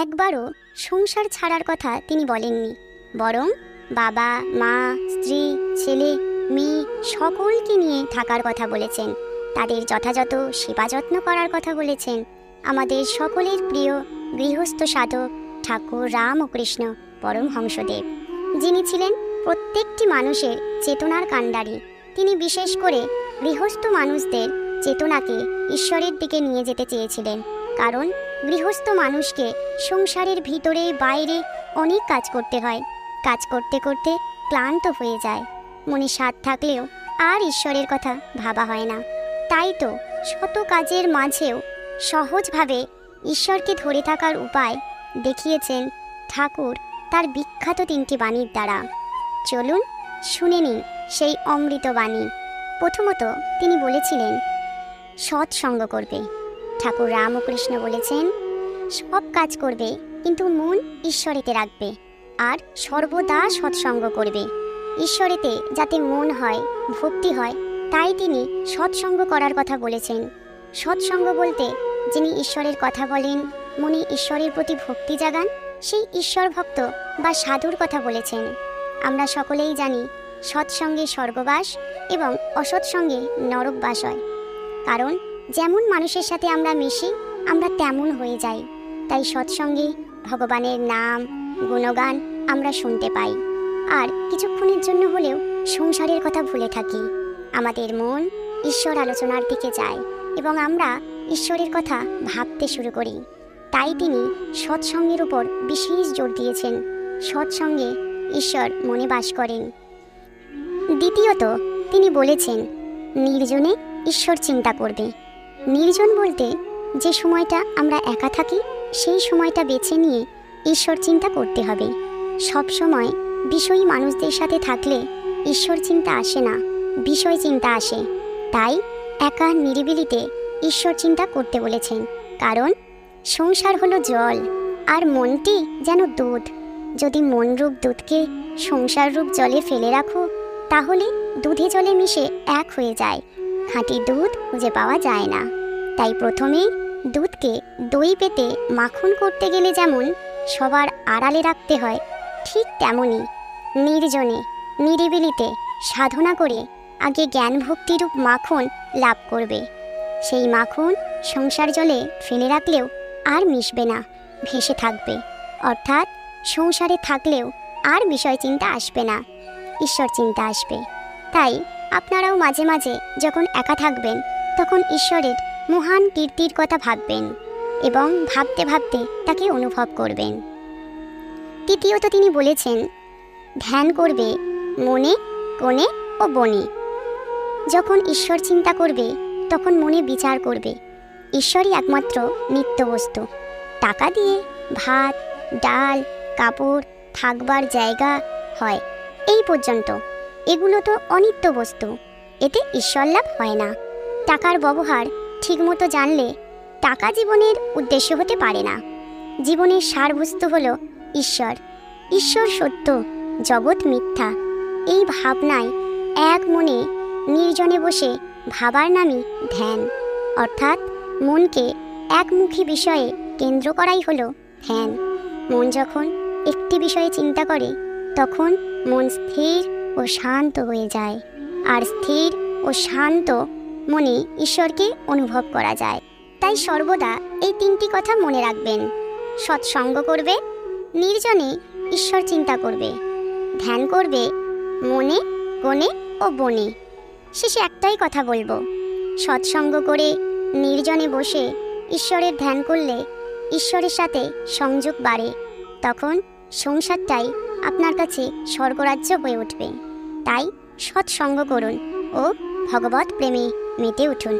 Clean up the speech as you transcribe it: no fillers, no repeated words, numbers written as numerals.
একবারও সংসার ছাড়ার কথা তিনি বলেননি, বরং বাবা মা স্ত্রী ছেলে মেয়ে সকলকে নিয়ে থাকার কথা বলেছেন। তাদের যথাযথ সেবা যত্ন করার কথা বলেছেন। আমাদের সকলের প্রিয় গৃহস্থ সাধক ঠাকুর রামকৃষ্ণ পরমহংসদেব, যিনি ছিলেন প্রত্যেকটি মানুষের চেতনার কাণ্ডারী, তিনি বিশেষ করে গৃহস্থ মানুষদের চেতনাকে ঈশ্বরের দিকে নিয়ে যেতে চেয়েছিলেন। কারণ গৃহস্থ মানুষকে সংসারের ভিতরে বাইরে অনেক কাজ করতে হয়। কাজ করতে করতে ক্লান্ত হয়ে যায়, মনে স্বাদ থাকলেও আর ঈশ্বরের কথা ভাবা হয় না। তাই তো শত কাজের মাঝেও সহজভাবে ঈশ্বরকে ধরে থাকার উপায় দেখিয়েছেন ঠাকুর তার বিখ্যাত 3টি বাণীর দ্বারা। চলুন শুনে নিন সেই অমৃত বাণী। প্রথমত তিনি বলেছিলেন সৎসঙ্গ করবে। ঠাকুর রামকৃষ্ণ বলেছেন সব কাজ করবে কিন্তু মন ঈশ্বরেতে রাখবে, আর সর্বদা সৎসঙ্গ করবে। ঈশ্বরেতে যাতে মন হয়, ভক্তি হয়, তাই তিনি সৎসঙ্গ করার কথা বলেছেন। সৎসঙ্গ বলতে যিনি ঈশ্বরের কথা বলেন, মনে ঈশ্বরের প্রতি ভক্তি জাগান, সেই ঈশ্বর ভক্ত বা সাধুর কথা বলেছেন। আমরা সকলেই জানি সৎসঙ্গে স্বর্গবাস এবং অসৎসঙ্গে নরকবাস হয়। কারণ যেমন মানুষের সাথে আমরা মিশি আমরা তেমন হয়ে যাই। তাই সৎসঙ্গে ভগবানের নাম গুণগান আমরা শুনতে পাই, আর কিছুক্ষণের জন্য হলেও সংসারের কথা ভুলে থাকি। আমাদের মন ঈশ্বর আলোচনার দিকে যায় এবং আমরা ঈশ্বরের কথা ভাবতে শুরু করি। তাই তিনি সৎসঙ্গের উপর বিশেষ জোর দিয়েছেন। সৎসঙ্গে ঈশ্বর মনে বাস করেন। দ্বিতীয়ত তিনি বলেছেন নির্জনে ঈশ্বর চিন্তা করবে। নির্জন বলতে যে সময়টা আমরা একা থাকি সেই সময়টা বেছে নিয়ে ঈশ্বর চিন্তা করতে হবে। সব সময় বিষয়ী মানুষদের সাথে থাকলে ঈশ্বর চিন্তা আসে না, বিষয় চিন্তা আসে। তাই একা নিরিবিলিতে ঈশ্বর চিন্তা করতে বলেছেন। কারণ সংসার হলো জল আর মনটি যেন দুধ। যদি মনরূপ দুধকে সংসার রূপ জলে ফেলে রাখো তাহলে দুধে জলে মিশে এক হয়ে যায়, খাঁটি দুধ খুঁজে পাওয়া যায় না। তাই প্রথমে দুধকে দই পেতে মাখন করতে গেলে যেমন সবার আড়ালে রাখতে হয়, ঠিক তেমনই নির্জনে নিরিবিলিতে সাধনা করে আগে জ্ঞান ভক্তিরূপ মাখন লাভ করবে। সেই মাখন সংসার জলে ফেলে রাখলেও আর মিশবে না, ভেসে থাকবে। অর্থাৎ সংসারে থাকলেও আর বিষয় চিন্তা আসবে না, ঈশ্বর চিন্তা আসবে। তাই আপনারাও মাঝে মাঝে যখন একা থাকবেন তখন ঈশ্বরের মহান কীর্তির কথা ভাববেন এবং ভাবতে ভাবতে তাকে অনুভব করবেন। তৃতীয়ত তিনি বলেছেন ধ্যান করবে মনে কোণে ও বনে। যখন ঈশ্বর চিন্তা করবে তখন মনে বিচার করবে ঈশ্বরই একমাত্র নিত্য বস্তু। টাকা দিয়ে ভাত ডাল কাপড় থাকবার জায়গা হয় এই পর্যন্ত, এগুলো তো অনিত্য বস্তু, এতে ঈশ্বর লাভ হয় না। টাকার ব্যবহার ঠিকমতো জানলে টাকা জীবনের উদ্দেশ্য হতে পারে না। জীবনের সারবস্তু হলো ঈশ্বর। ঈশ্বর সত্য, জগৎ মিথ্যা। এই ভাবনায় এক মনে নির্জনে বসে ভাবার নামই ধ্যান। অর্থাৎ মনকে একমুখী বিষয়ে কেন্দ্র করাই হলো ধ্যান। মন যখন একটি বিষয়ে চিন্তা করে তখন মন স্থির ও শান্ত হয়ে যায়, আর স্থির ও শান্ত মনে ঈশ্বরকে অনুভব করা যায়। তাই সর্বদা এই 3টি কথা মনে রাখবেন। সৎসঙ্গ করবে, নির্জনে ঈশ্বর চিন্তা করবে, ধ্যান করবে মনে কোণে ও বনে। শেষে একটাই কথা বলবো, সৎসঙ্গ করে নির্জনে বসে ঈশ্বরের ধ্যান করলে ঈশ্বরের সাথে সংযোগ বাড়ে। তখন সংসারটাই আপনার কাছে স্বর্গরাজ্য হয়ে উঠবে। তাই সৎসঙ্গ করুন ও ভগবৎ প্রেমে মেতে উঠুন।